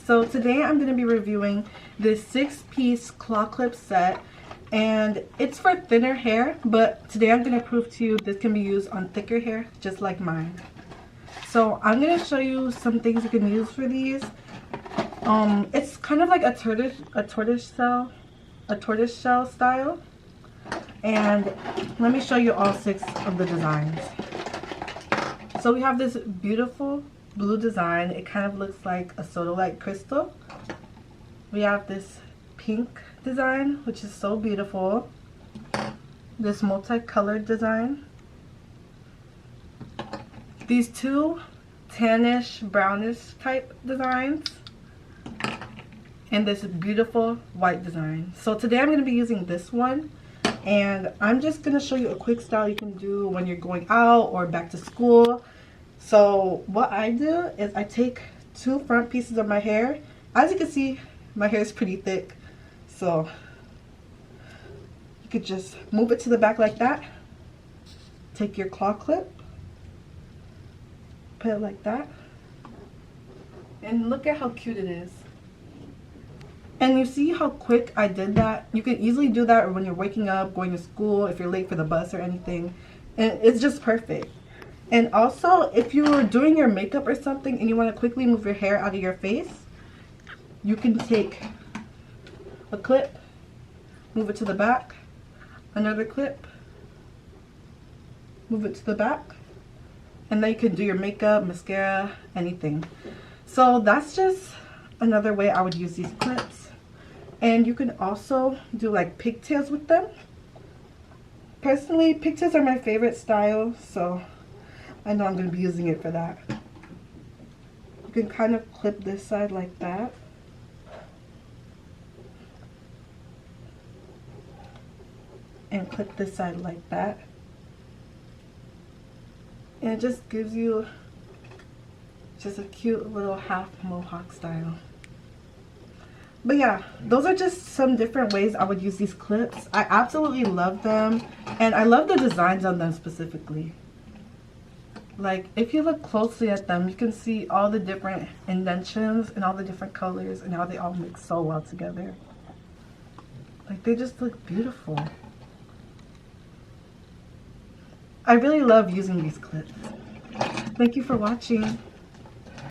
So today I'm going to be reviewing this 6-piece claw clip set, and it's for thinner hair, but today I'm going to prove to you this can be used on thicker hair just like mine. So I'm going to show you some things you can use for these. It's kind of like a tortoise shell style, and let me show you all 6 of the designs. So we have this beautiful blue design. It kind of looks like a soda-like crystal. We have this pink design, which is so beautiful. This multicolored design. These 2 tannish, brownish type designs. And this beautiful white design. So today I'm going to be using this one. And I'm just going to show you a quick style you can do when you're going out or back to school. So what I do is I take 2 front pieces of my hair. As you can see, my hair is pretty thick. So you could just move it to the back like that. Take your claw clip. Put it like that. And look at how cute it is. And you see how quick I did that? You can easily do that when you're waking up, going to school, if you're late for the bus or anything. And it's just perfect. And also, if you're doing your makeup or something and you want to quickly move your hair out of your face, you can take a clip, move it to the back, another clip, move it to the back, and then you can do your makeup, mascara, anything. So that's just another way I would use these clips. And you can also do like pigtails with them. Personally, pigtails are my favorite style, so I know I'm going to be using it for that. You can kind of clip this side like that. And clip this side like that. And it just gives you just a cute little half mohawk style. But yeah, those are just some different ways I would use these clips. I absolutely love them, and I love the designs on them specifically. Like, if you look closely at them, you can see all the different indentions and all the different colors and how they all mix so well together. Like, they just look beautiful. I really love using these clips. Thank you for watching.